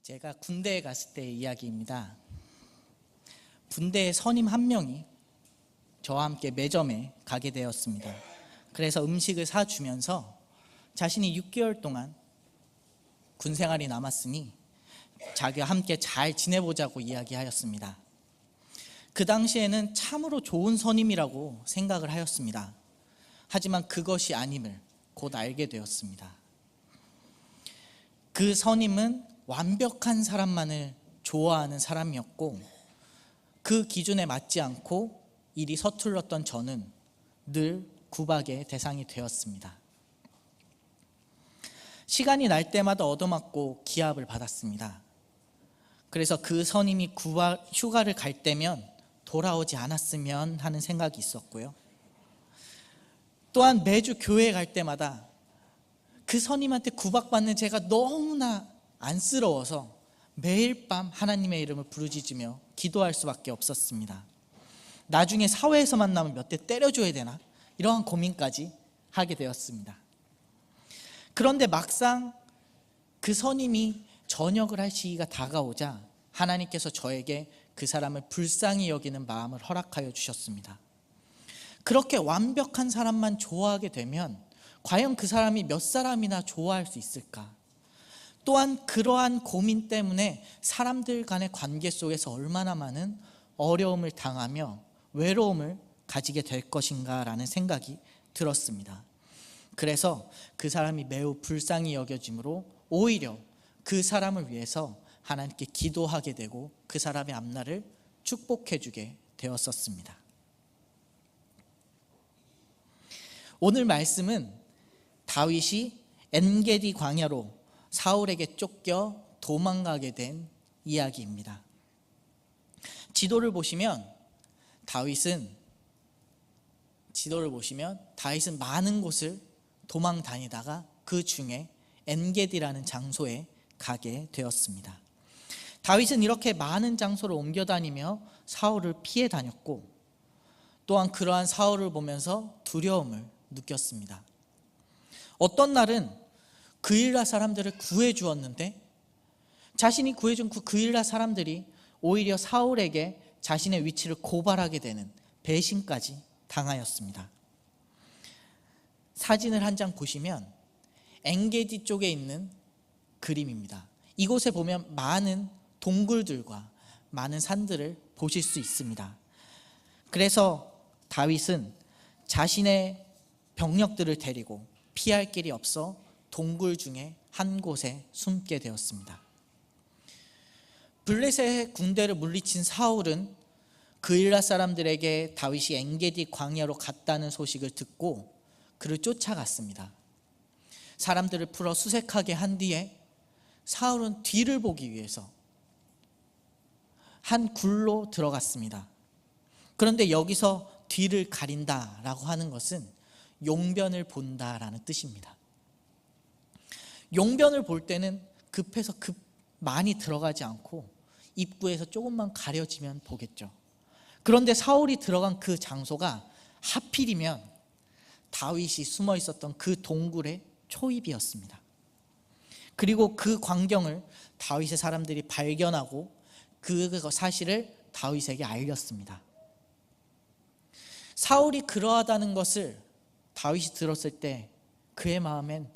제가 군대에 갔을 때의 이야기입니다. 군대에 선임 한 명이 저와 함께 매점에 가게 되었습니다. 그래서 음식을 사주면서 자신이 6개월 동안 군 생활이 남았으니 자기와 함께 잘 지내보자고 이야기하였습니다. 그 당시에는 참으로 좋은 선임이라고 생각을 하였습니다. 하지만 그것이 아님을 곧 알게 되었습니다. 그 선임은 완벽한 사람만을 좋아하는 사람이었고, 그 기준에 맞지 않고 일이 서툴렀던 저는 늘 구박의 대상이 되었습니다. 시간이 날 때마다 얻어맞고 기합을 받았습니다. 그래서 그 선임이 휴가를 갈 때면 돌아오지 않았으면 하는 생각이 있었고요. 또한 매주 교회에 갈 때마다 그 선임한테 구박받는 제가 너무나 안쓰러워서 매일 밤 하나님의 이름을 부르짖으며 기도할 수밖에 없었습니다. 나중에 사회에서 만나면 몇 대 때려줘야 되나? 이러한 고민까지 하게 되었습니다. 그런데 막상 그 선임이 전역을 할 시기가 다가오자 하나님께서 저에게 그 사람을 불쌍히 여기는 마음을 허락하여 주셨습니다. 그렇게 완벽한 사람만 좋아하게 되면 과연 그 사람이 몇 사람이나 좋아할 수 있을까? 또한 그러한 고민 때문에 사람들 간의 관계 속에서 얼마나 많은 어려움을 당하며 외로움을 가지게 될 것인가 라는 생각이 들었습니다. 그래서 그 사람이 매우 불쌍히 여겨짐으로 오히려 그 사람을 위해서 하나님께 기도하게 되고 그 사람의 앞날을 축복해 주게 되었었습니다. 오늘 말씀은 다윗이 엔게디 광야로 사울에게 쫓겨 도망가게 된 이야기입니다. 지도를 보시면 다윗은 많은 곳을 도망 다니다가 그 중에 엔게디라는 장소에 가게 되었습니다. 다윗은 이렇게 많은 장소를 옮겨 다니며 사울을 피해 다녔고, 또한 그러한 사울을 보면서 두려움을 느꼈습니다. 어떤 날은 그일라 사람들을 구해 주었는데 자신이 구해준 그 그일라 사람들이 오히려 사울에게 자신의 위치를 고발하게 되는 배신까지 당하였습니다. 사진을 한 장 보시면 엔게디 쪽에 있는 그림입니다. 이곳에 보면 많은 동굴들과 많은 산들을 보실 수 있습니다. 그래서 다윗은 자신의 병력들을 데리고 피할 길이 없어 동굴 중에 한 곳에 숨게 되었습니다. 블레셋의 군대를 물리친 사울은 그일라 사람들에게 다윗이 엔게디 광야로 갔다는 소식을 듣고 그를 쫓아갔습니다. 사람들을 풀어 수색하게 한 뒤에 사울은 뒤를 보기 위해서 한 굴로 들어갔습니다. 그런데 여기서 뒤를 가린다라고 하는 것은 용변을 본다라는 뜻입니다. 용변을 볼 때는 급해서 많이 들어가지 않고 입구에서 조금만 가려지면 보겠죠. 그런데 사울이 들어간 그 장소가 하필이면 다윗이 숨어 있었던 그 동굴의 초입이었습니다. 그리고 그 광경을 다윗의 사람들이 발견하고 그 사실을 다윗에게 알렸습니다. 사울이 그러하다는 것을 다윗이 들었을 때 그의 마음엔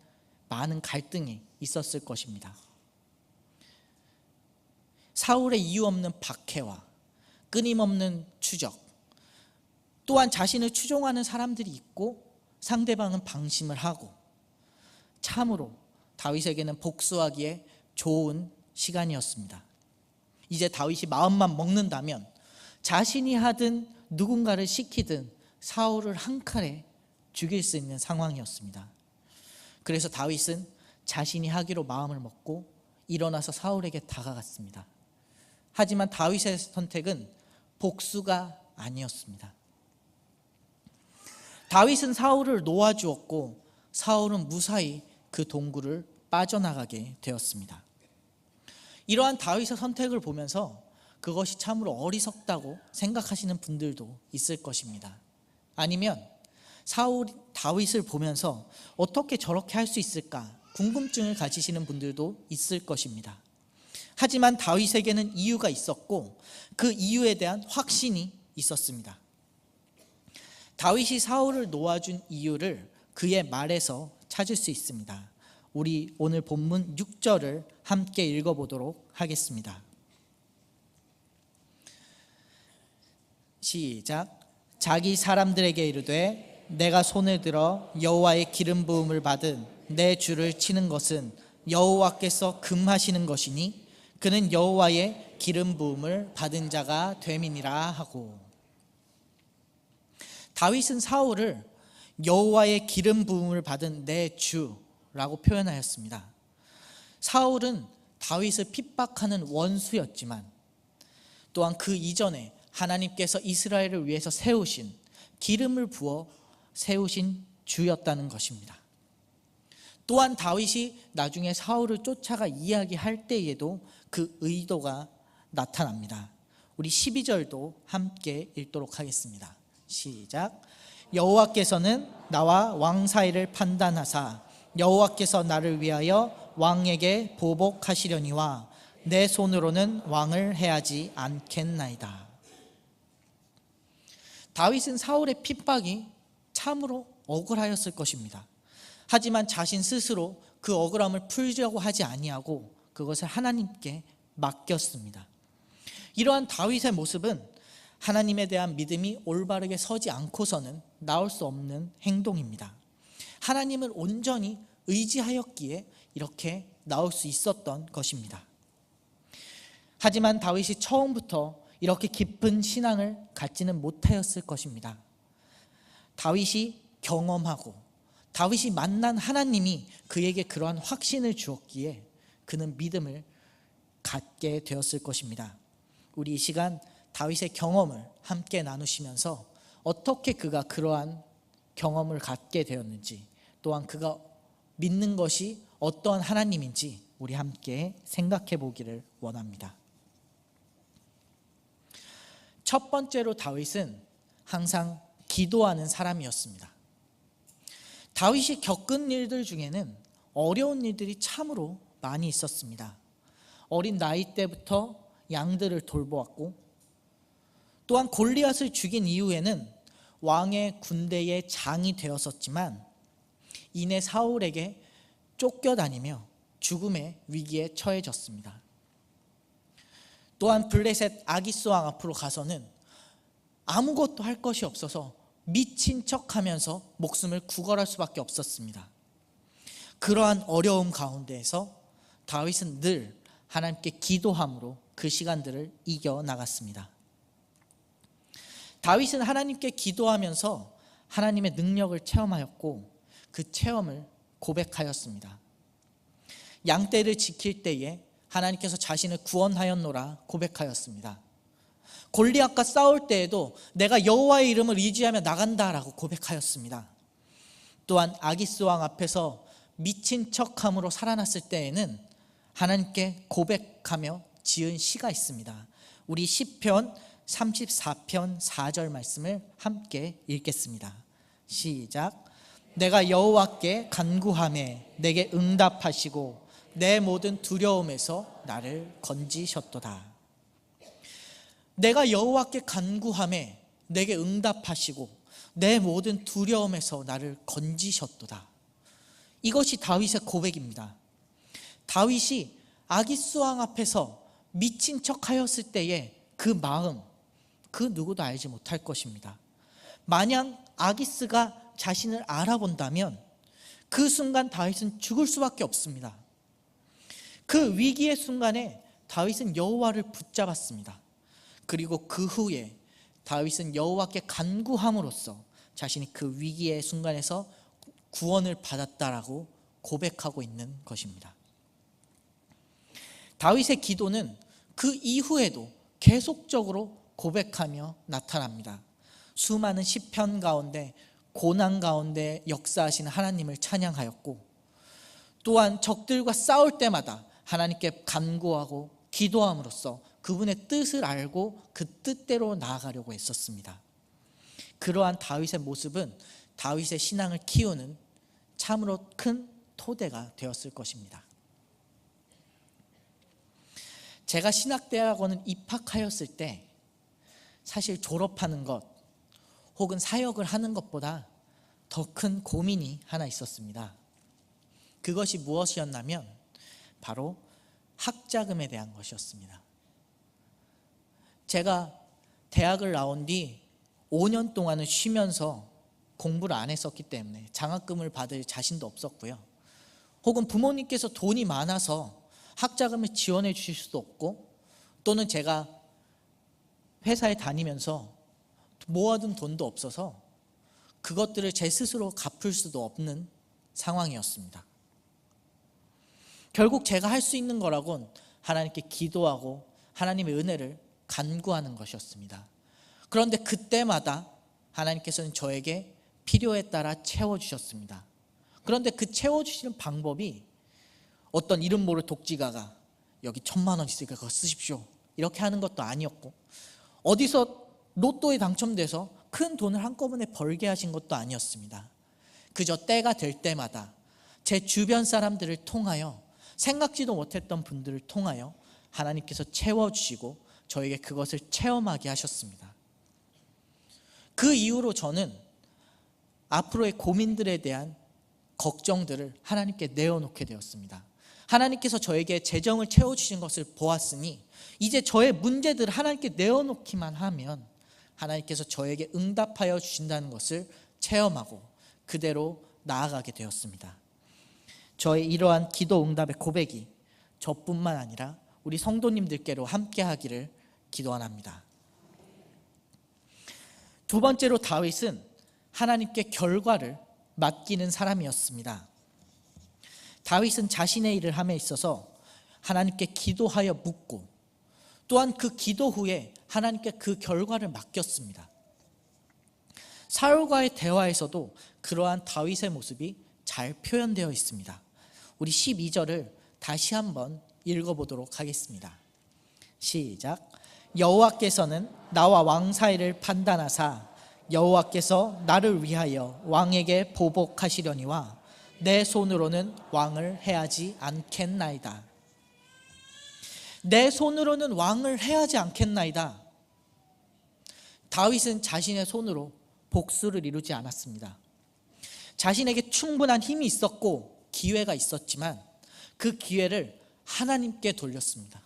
많은 갈등이 있었을 것입니다. 사울의 이유 없는 박해와 끊임없는 추적, 또한 자신을 추종하는 사람들이 있고 상대방은 방심을 하고, 참으로 다윗에게는 복수하기에 좋은 시간이었습니다. 이제 다윗이 마음만 먹는다면 자신이 하든 누군가를 시키든 사울을 한 칼에 죽일 수 있는 상황이었습니다. 그래서 다윗은 자신이 하기로 마음을 먹고 일어나서 사울에게 다가갔습니다. 하지만 다윗의 선택은 복수가 아니었습니다. 다윗은 사울을 놓아주었고 사울은 무사히 그 동굴을 빠져나가게 되었습니다. 이러한 다윗의 선택을 보면서 그것이 참으로 어리석다고 생각하시는 분들도 있을 것입니다. 아니면 다윗을 보면서 어떻게 저렇게 할 수 있을까 궁금증을 가지시는 분들도 있을 것입니다. 하지만 다윗에게는 이유가 있었고 그 이유에 대한 확신이 있었습니다. 다윗이 사울을 놓아준 이유를 그의 말에서 찾을 수 있습니다. 우리 오늘 본문 6절을 함께 읽어보도록 하겠습니다. 시작. 자기 사람들에게 이르되 내가 손을 들어 여호와의 기름 부음을 받은 내 주를 치는 것은 여호와께서 금하시는 것이니 그는 여호와의 기름 부음을 받은 자가 됨이니라 하고, 다윗은 사울을 여호와의 기름 부음을 받은 내 주라고 표현하였습니다. 사울은 다윗을 핍박하는 원수였지만 또한 그 이전에 하나님께서 이스라엘을 위해서 세우신, 기름을 부어 세우신 주였다는 것입니다. 또한 다윗이 나중에 사울을 쫓아가 이야기할 때에도 그 의도가 나타납니다. 우리 12절도 함께 읽도록 하겠습니다. 시작. 여호와께서는 나와 왕 사이를 판단하사 여호와께서 나를 위하여 왕에게 보복하시려니와 내 손으로는 왕을 해하지 않겠나이다. 다윗은 사울의 핍박이 참으로 억울하였을 것입니다. 하지만 자신 스스로 그 억울함을 풀려고 하지 아니하고 그것을 하나님께 맡겼습니다. 이러한 다윗의 모습은 하나님에 대한 믿음이 올바르게 서지 않고서는 나올 수 없는 행동입니다. 하나님을 온전히 의지하였기에 이렇게 나올 수 있었던 것입니다. 하지만 다윗이 처음부터 이렇게 깊은 신앙을 갖지는 못하였을 것입니다. 다윗이 경험하고 다윗이 만난 하나님이 그에게 그러한 확신을 주었기에 그는 믿음을 갖게 되었을 것입니다. 우리 이 시간 다윗의 경험을 함께 나누시면서 어떻게 그가 그러한 경험을 갖게 되었는지, 또한 그가 믿는 것이 어떠한 하나님인지 우리 함께 생각해 보기를 원합니다. 첫 번째로 다윗은 항상 기도하는 사람이었습니다. 다윗이 겪은 일들 중에는 어려운 일들이 참으로 많이 있었습니다. 어린 나이 때부터 양들을 돌보았고, 또한 골리앗을 죽인 이후에는 왕의 군대의 장이 되었었지만 이내 사울에게 쫓겨다니며 죽음의 위기에 처해졌습니다. 또한 블레셋 아기스 왕 앞으로 가서는 아무것도 할 것이 없어서 미친 척하면서 목숨을 구걸할 수밖에 없었습니다. 그러한 어려움 가운데에서 다윗은 늘 하나님께 기도함으로 그 시간들을 이겨나갔습니다. 다윗은 하나님께 기도하면서 하나님의 능력을 체험하였고 그 체험을 고백하였습니다. 양떼를 지킬 때에 하나님께서 자신을 구원하였노라 고백하였습니다. 골리앗과 싸울 때에도 내가 여호와의 이름을 의지하며 나간다라고 고백하였습니다. 또한 아기스 왕 앞에서 미친 척함으로 살아났을 때에는 하나님께 고백하며 지은 시가 있습니다. 우리 시편 34편 4절 말씀을 함께 읽겠습니다. 시작. 내가 여호와께 간구하매 내게 응답하시고 내 모든 두려움에서 나를 건지셨도다. 내가 여호와께 간구하매 내게 응답하시고 내 모든 두려움에서 나를 건지셨도다. 이것이 다윗의 고백입니다. 다윗이 아기스 왕 앞에서 미친 척하였을 때의 그 마음, 그 누구도 알지 못할 것입니다. 만약 아기스가 자신을 알아본다면 그 순간 다윗은 죽을 수밖에 없습니다. 그 위기의 순간에 다윗은 여호와를 붙잡았습니다. 그리고 그 후에 다윗은 여호와께 간구함으로써 자신이 그 위기의 순간에서 구원을 받았다라고 고백하고 있는 것입니다. 다윗의 기도는 그 이후에도 계속적으로 고백하며 나타납니다. 수많은 시편 가운데 고난 가운데 역사하시는 하나님을 찬양하였고, 또한 적들과 싸울 때마다 하나님께 간구하고 기도함으로써 그분의 뜻을 알고 그 뜻대로 나아가려고 했었습니다. 그러한 다윗의 모습은 다윗의 신앙을 키우는 참으로 큰 토대가 되었을 것입니다. 제가 신학대학원을 입학하였을 때 사실 졸업하는 것 혹은 사역을 하는 것보다 더 큰 고민이 하나 있었습니다. 그것이 무엇이었냐면 바로 학자금에 대한 것이었습니다. 제가 대학을 나온 뒤 5년 동안은 쉬면서 공부를 안 했었기 때문에 장학금을 받을 자신도 없었고요. 혹은 부모님께서 돈이 많아서 학자금을 지원해 주실 수도 없고, 또는 제가 회사에 다니면서 모아둔 돈도 없어서 그것들을 제 스스로 갚을 수도 없는 상황이었습니다. 결국 제가 할 수 있는 거라곤 하나님께 기도하고 하나님의 은혜를 간구하는 것이었습니다. 그런데 그때마다 하나님께서는 저에게 필요에 따라 채워주셨습니다. 그런데 그 채워주시는 방법이 어떤 이름 모를 독지가가 여기 1,000만 원 있으니까 그거 쓰십시오 이렇게 하는 것도 아니었고, 어디서 로또에 당첨돼서 큰 돈을 한꺼번에 벌게 하신 것도 아니었습니다. 그저 때가 될 때마다 제 주변 사람들을 통하여, 생각지도 못했던 분들을 통하여 하나님께서 채워주시고 저에게 그것을 체험하게 하셨습니다. 그 이후로 저는 앞으로의 고민들에 대한 걱정들을 하나님께 내어놓게 되었습니다. 하나님께서 저에게 재정을 채워주신 것을 보았으니 이제 저의 문제들을 하나님께 내어놓기만 하면 하나님께서 저에게 응답하여 주신다는 것을 체험하고 그대로 나아가게 되었습니다. 저의 이러한 기도 응답의 고백이 저뿐만 아니라 우리 성도님들께로 함께 하기를 기도합니다. 두 번째로 다윗은 하나님께 결과를 맡기는 사람이었습니다. 다윗은 자신의 일을 함에 있어서 하나님께 기도하여 묻고, 또한 그 기도 후에 하나님께 그 결과를 맡겼습니다. 사울과의 대화에서도 그러한 다윗의 모습이 잘 표현되어 있습니다. 우리 12절을 다시 한번 읽어보도록 하겠습니다. 시작. 여호와께서는 나와 왕 사이를 판단하사 여호와께서 나를 위하여 왕에게 보복하시려니와 내 손으로는 왕을 해하지 않겠나이다. 내 손으로는 왕을 해하지 않겠나이다. 다윗은 자신의 손으로 복수를 이루지 않았습니다. 자신에게 충분한 힘이 있었고 기회가 있었지만 그 기회를 하나님께 돌렸습니다.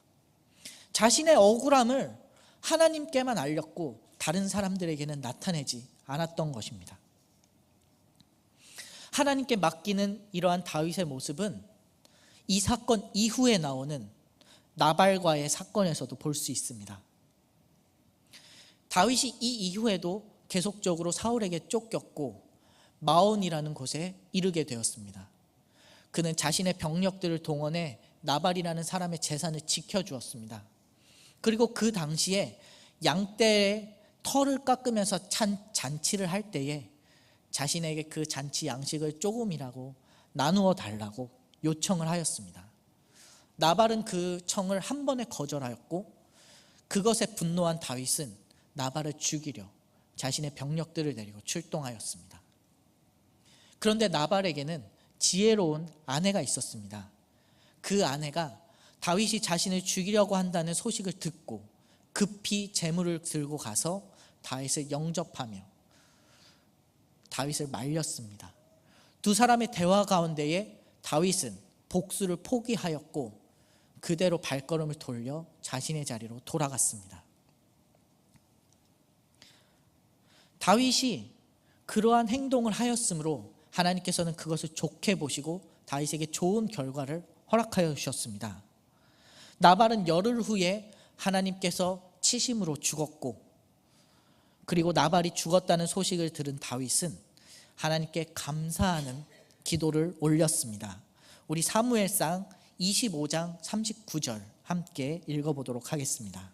자신의 억울함을 하나님께만 알렸고 다른 사람들에게는 나타내지 않았던 것입니다. 하나님께 맡기는 이러한 다윗의 모습은 이 사건 이후에 나오는 나발과의 사건에서도 볼 수 있습니다. 다윗이 이 이후에도 계속적으로 사울에게 쫓겼고 마온이라는 곳에 이르게 되었습니다. 그는 자신의 병력들을 동원해 나발이라는 사람의 재산을 지켜주었습니다. 그리고 그 당시에 양떼의 털을 깎으면서 잔치를 할 때에 자신에게 그 잔치 양식을 조금이라고 나누어 달라고 요청을 하였습니다. 나발은 그 청을 한 번에 거절하였고, 그것에 분노한 다윗은 나발을 죽이려 자신의 병력들을 데리고 출동하였습니다. 그런데 나발에게는 지혜로운 아내가 있었습니다. 그 아내가 다윗이 자신을 죽이려고 한다는 소식을 듣고 급히 재물을 들고 가서 다윗을 영접하며 다윗을 말렸습니다. 두 사람의 대화 가운데에 다윗은 복수를 포기하였고 그대로 발걸음을 돌려 자신의 자리로 돌아갔습니다. 다윗이 그러한 행동을 하였으므로 하나님께서는 그것을 좋게 보시고 다윗에게 좋은 결과를 허락하여 주셨습니다. 나발은 열흘 후에 하나님께서 치심으로 죽었고, 그리고 나발이 죽었다는 소식을 들은 다윗은 하나님께 감사하는 기도를 올렸습니다. 우리 사무엘상 25장 39절 함께 읽어보도록 하겠습니다.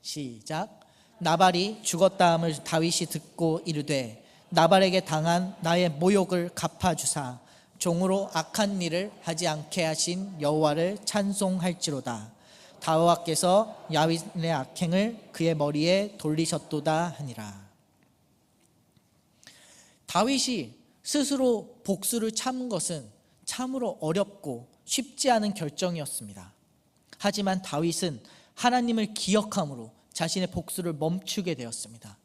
시작. 나발이 죽었다함을 다윗이 듣고 이르되 나발에게 당한 나의 모욕을 갚아주사 종으로 악한 일을 하지 않게 하신 여호와를 찬송할지로다. 여호와께서 야윈의 악행을 그의 머리에 돌리셨도다 하니라. 다윗이 스스로 복수를 참은 것은 참으로 어렵고 쉽지 않은 결정이었습니다. 하지만 다윗은 하나님을 기억함으로 자신의 복수를 멈추게 되었습니다.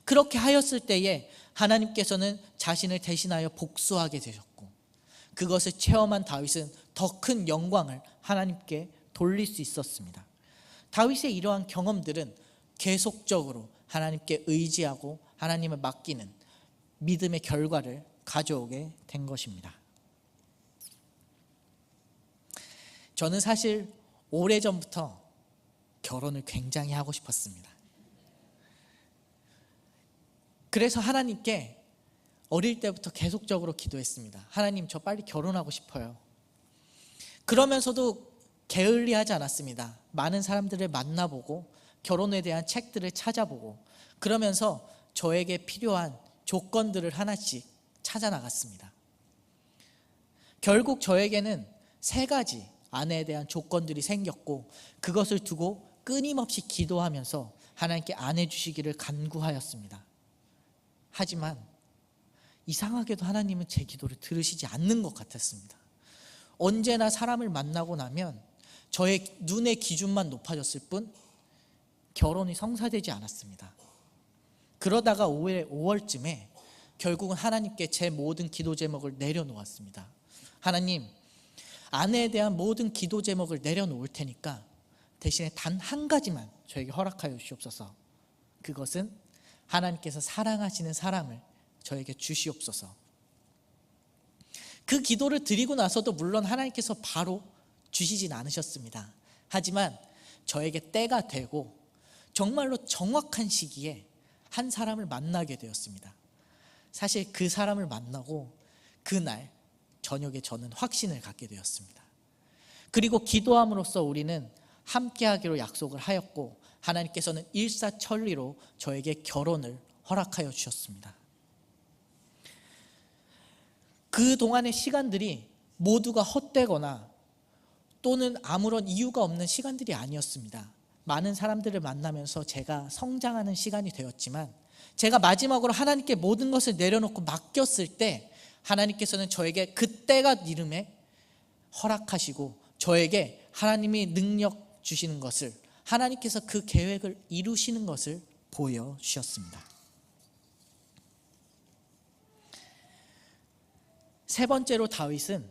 그렇게 하였을 때에 하나님께서는 자신을 대신하여 복수하게 되셨고, 그것을 체험한 다윗은 더 큰 영광을 하나님께 돌릴 수 있었습니다. 다윗의 이러한 경험들은 계속적으로 하나님께 의지하고 하나님을 맡기는 믿음의 결과를 가져오게 된 것입니다. 저는 사실 오래전부터 결혼을 굉장히 하고 싶었습니다. 그래서 하나님께 어릴 때부터 계속적으로 기도했습니다. 하나님, 저 빨리 결혼하고 싶어요. 그러면서도 게을리하지 않았습니다. 많은 사람들을 만나보고 결혼에 대한 책들을 찾아보고, 그러면서 저에게 필요한 조건들을 하나씩 찾아 나갔습니다. 결국 저에게는 3가지 아내에 대한 조건들이 생겼고, 그것을 두고 끊임없이 기도하면서 하나님께 아내 주시기를 간구하였습니다. 하지만 이상하게도 하나님은 제 기도를 들으시지 않는 것 같았습니다. 언제나 사람을 만나고 나면 저의 눈의 기준만 높아졌을 뿐 결혼이 성사되지 않았습니다. 그러다가 5월쯤에 결국은 하나님께 제 모든 기도 제목을 내려놓았습니다. 하나님, 아내에 대한 모든 기도 제목을 내려놓을 테니까 대신에 단 한 가지만 저에게 허락하여 주시옵소서. 그것은 하나님께서 사랑하시는 사람을 저에게 주시옵소서. 그 기도를 드리고 나서도 물론 하나님께서 바로 주시진 않으셨습니다. 하지만 저에게 때가 되고 정말로 정확한 시기에 한 사람을 만나게 되었습니다. 사실 그 사람을 만나고 그날 저녁에 저는 확신을 갖게 되었습니다. 그리고 기도함으로써 우리는 함께하기로 약속을 하였고, 하나님께서는 일사천리로 저에게 결혼을 허락하여 주셨습니다. 그동안의 시간들이 모두가 헛되거나 또는 아무런 이유가 없는 시간들이 아니었습니다. 많은 사람들을 만나면서 제가 성장하는 시간이 되었지만, 제가 마지막으로 하나님께 모든 것을 내려놓고 맡겼을 때 하나님께서는 저에게 그때가 이름에 허락하시고 저에게 하나님이 능력 주시는 것을, 하나님께서 그 계획을 이루시는 것을 보여주셨습니다. 3번째로 다윗은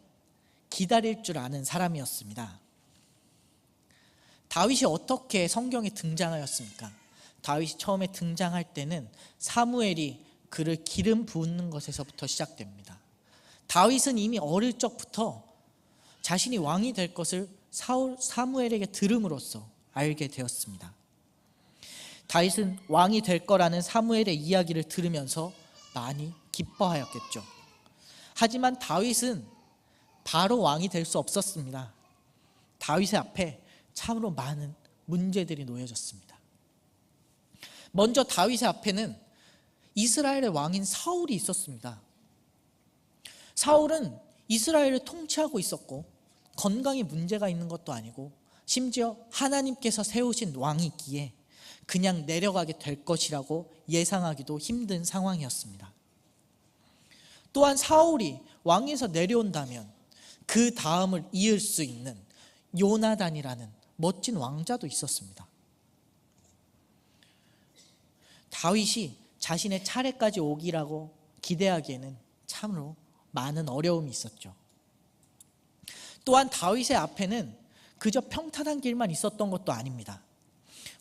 기다릴 줄 아는 사람이었습니다. 다윗이 어떻게 성경에 등장하였습니까? 다윗이 처음에 등장할 때는 사무엘이 그를 기름 부은 것에서부터 시작됩니다. 다윗은 이미 어릴 적부터 자신이 왕이 될 것을 사무엘에게 들음으로써 알게 되었습니다. 다윗은 왕이 될 거라는 사무엘의 이야기를 들으면서 많이 기뻐하였겠죠. 하지만 다윗은 바로 왕이 될 수 없었습니다. 다윗의 앞에 참으로 많은 문제들이 놓여졌습니다. 먼저 다윗의 앞에는 이스라엘의 왕인 사울이 있었습니다. 사울은 이스라엘을 통치하고 있었고 건강에 문제가 있는 것도 아니고 심지어 하나님께서 세우신 왕이기에 그냥 내려가게 될 것이라고 예상하기도 힘든 상황이었습니다. 또한 사울이 왕에서 내려온다면 그 다음을 이을 수 있는 요나단이라는 멋진 왕자도 있었습니다. 다윗이 자신의 차례까지 오기라고 기대하기에는 참으로 많은 어려움이 있었죠. 또한 다윗의 앞에는 그저 평탄한 길만 있었던 것도 아닙니다.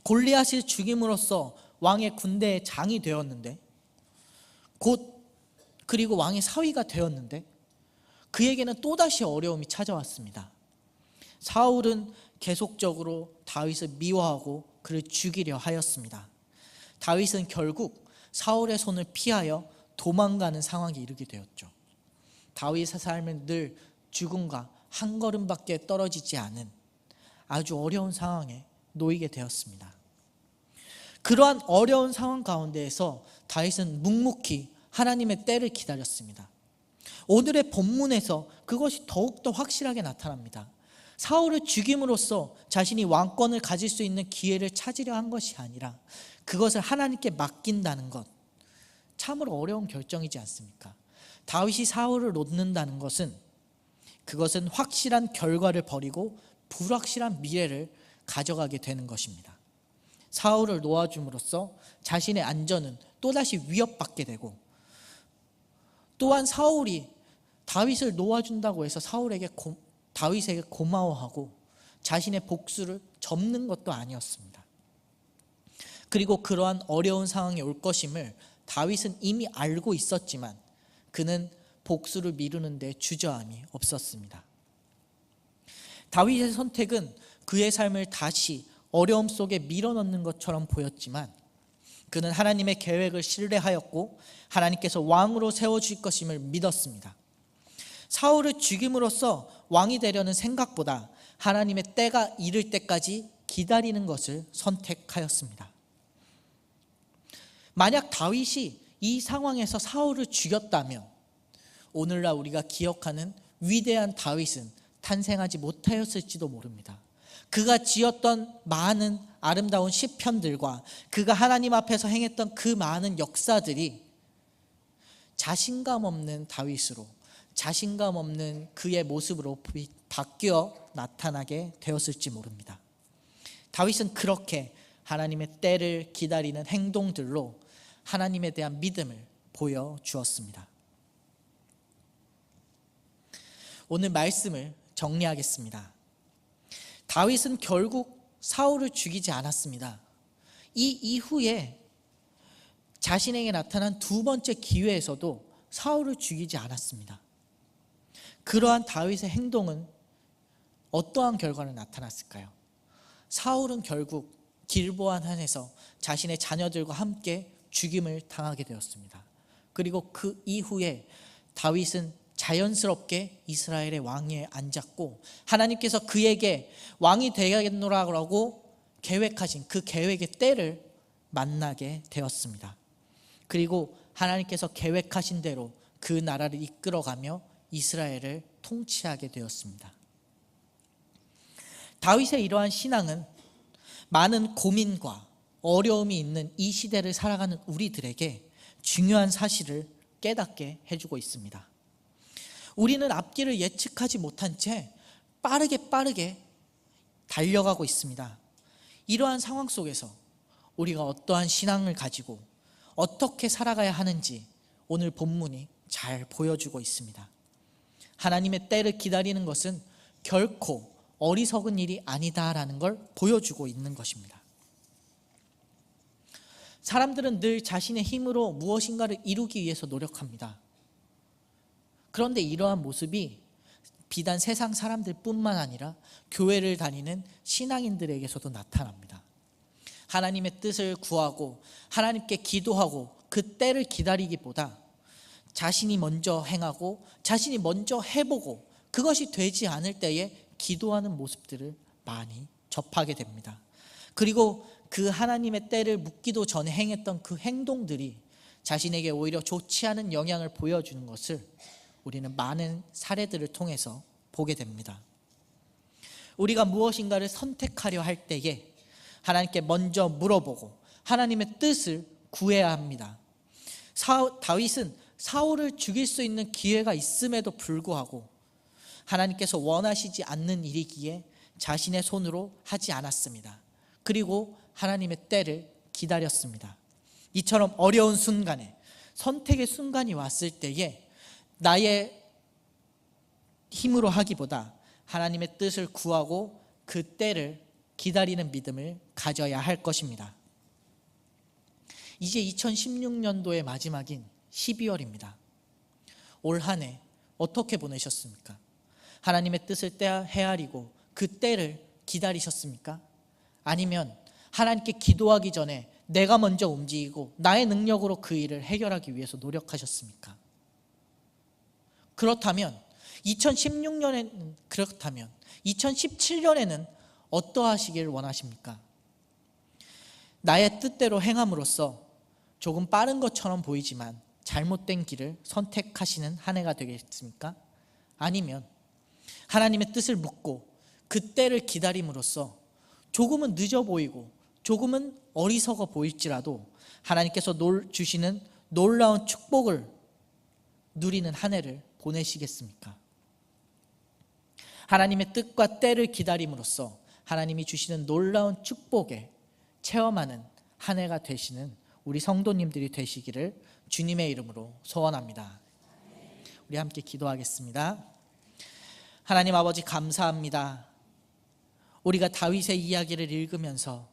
골리앗을 죽임으로써 왕의 군대의 장이 되었는데, 그리고 왕의 사위가 되었는데 그에게는 또다시 어려움이 찾아왔습니다. 사울은 계속적으로 다윗을 미워하고 그를 죽이려 하였습니다. 다윗은 결국 사울의 손을 피하여 도망가는 상황에 이르게 되었죠. 다윗의 삶은 늘 죽음과 한 걸음밖에 떨어지지 않은 아주 어려운 상황에 놓이게 되었습니다. 그러한 어려운 상황 가운데에서 다윗은 묵묵히 하나님의 때를 기다렸습니다. 오늘의 본문에서 그것이 더욱더 확실하게 나타납니다. 사울을 죽임으로써 자신이 왕권을 가질 수 있는 기회를 찾으려 한 것이 아니라 그것을 하나님께 맡긴다는 것, 참으로 어려운 결정이지 않습니까? 다윗이 사울을 놓는다는 것은 그것은 확실한 결과를 버리고 불확실한 미래를 가져가게 되는 것입니다. 사울을 놓아줌으로써 자신의 안전은 또다시 위협받게 되고, 또한 사울이 다윗을 놓아준다고 해서 다윗에게 고마워하고 자신의 복수를 접는 것도 아니었습니다. 그리고 그러한 어려운 상황이 올 것임을 다윗은 이미 알고 있었지만 그는 복수를 미루는 데 주저함이 없었습니다. 다윗의 선택은 그의 삶을 다시 어려움 속에 밀어넣는 것처럼 보였지만 그는 하나님의 계획을 신뢰하였고 하나님께서 왕으로 세워주실 것임을 믿었습니다. 사울을 죽임으로써 왕이 되려는 생각보다 하나님의 때가 이를 때까지 기다리는 것을 선택하였습니다. 만약 다윗이 이 상황에서 사울을 죽였다면 오늘날 우리가 기억하는 위대한 다윗은 탄생하지 못하였을지도 모릅니다. 그가 지었던 많은 아름다운 시편들과 그가 하나님 앞에서 행했던 그 많은 역사들이 자신감 없는 다윗으로, 자신감 없는 그의 모습으로 바뀌어 나타나게 되었을지 모릅니다. 다윗은 그렇게 하나님의 때를 기다리는 행동들로 하나님에 대한 믿음을 보여주었습니다. 오늘 말씀을 정리하겠습니다. 다윗은 결국 사울을 죽이지 않았습니다. 이 이후에 자신에게 나타난 두 번째 기회에서도 사울을 죽이지 않았습니다. 그러한 다윗의 행동은 어떠한 결과를 나타났을까요? 사울은 결국 길보아 산에서 자신의 자녀들과 함께 죽임을 당하게 되었습니다. 그리고 그 이후에 다윗은 자연스럽게 이스라엘의 왕위에 앉았고 하나님께서 그에게 왕이 되겠노라고 계획하신 그 계획의 때를 만나게 되었습니다. 그리고 하나님께서 계획하신 대로 그 나라를 이끌어가며 이스라엘을 통치하게 되었습니다. 다윗의 이러한 신앙은 많은 고민과 어려움이 있는 이 시대를 살아가는 우리들에게 중요한 사실을 깨닫게 해주고 있습니다. 우리는 앞길을 예측하지 못한 채 빠르게 달려가고 있습니다. 이러한 상황 속에서 우리가 어떠한 신앙을 가지고 어떻게 살아가야 하는지 오늘 본문이 잘 보여주고 있습니다. 하나님의 때를 기다리는 것은 결코 어리석은 일이 아니다라는 걸 보여주고 있는 것입니다. 사람들은 늘 자신의 힘으로 무엇인가를 이루기 위해서 노력합니다. 그런데 이러한 모습이 비단 세상 사람들뿐만 아니라 교회를 다니는 신앙인들에게서도 나타납니다. 하나님의 뜻을 구하고 하나님께 기도하고 그 때를 기다리기보다 자신이 먼저 행하고 자신이 먼저 해보고 그것이 되지 않을 때에 기도하는 모습들을 많이 접하게 됩니다. 그리고 그 하나님의 때를 묻기도 전에 행했던 그 행동들이 자신에게 오히려 좋지 않은 영향을 보여주는 것을 우리는 많은 사례들을 통해서 보게 됩니다. 우리가 무엇인가를 선택하려 할 때에 하나님께 먼저 물어보고 하나님의 뜻을 구해야 합니다. 다윗은 사울을 죽일 수 있는 기회가 있음에도 불구하고 하나님께서 원하시지 않는 일이기에 자신의 손으로 하지 않았습니다. 그리고 하나님의 때를 기다렸습니다. 이처럼 어려운 순간에 선택의 순간이 왔을 때에 나의 힘으로 하기보다 하나님의 뜻을 구하고 그 때를 기다리는 믿음을 가져야 할 것입니다. 이제 2016년도의 마지막인 12월입니다. 올 한 해 어떻게 보내셨습니까? 하나님의 뜻을 헤아리고 그 때를 기다리셨습니까? 아니면 하나님께 기도하기 전에 내가 먼저 움직이고 나의 능력으로 그 일을 해결하기 위해서 노력하셨습니까? 그렇다면 2017년에는 어떠하시길 원하십니까? 나의 뜻대로 행함으로써 조금 빠른 것처럼 보이지만 잘못된 길을 선택하시는 한 해가 되겠습니까? 아니면 하나님의 뜻을 묻고 그 때를 기다림으로써 조금은 늦어 보이고 조금은 어리석어 보일지라도 하나님께서 주시는 놀라운 축복을 누리는 한 해를 보내시겠습니까? 하나님의 뜻과 때를 기다림으로써 하나님이 주시는 놀라운 축복에 체험하는 한 해가 되시는 우리 성도님들이 되시기를 주님의 이름으로 소원합니다. 우리 함께 기도하겠습니다. 하나님 아버지, 감사합니다. 우리가 다윗의 이야기를 읽으면서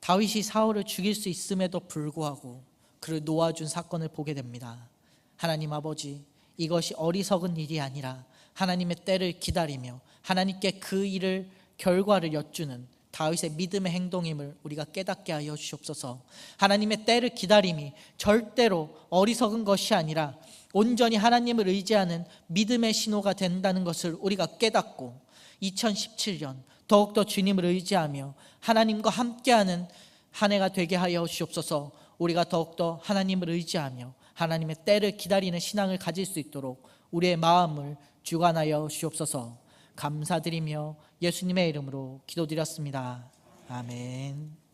다윗이 사울을 죽일 수 있음에도 불구하고 그를 놓아준 사건을 보게 됩니다. 하나님 아버지, 이것이 어리석은 일이 아니라 하나님의 때를 기다리며 하나님께 그 일을 결과를 여쭈는 다윗의 믿음의 행동임을 우리가 깨닫게 하여 주시옵소서. 하나님의 때를 기다림이 절대로 어리석은 것이 아니라 온전히 하나님을 의지하는 믿음의 신호가 된다는 것을 우리가 깨닫고 2017년 더욱더 주님을 의지하며 하나님과 함께하는 한 해가 되게 하여 주시옵소서. 우리가 더욱더 하나님을 의지하며 하나님의 때를 기다리는 신앙을 가질 수 있도록 우리의 마음을 주관하여 주옵소서. 감사드리며 예수님의 이름으로 기도드렸습니다. 아멘.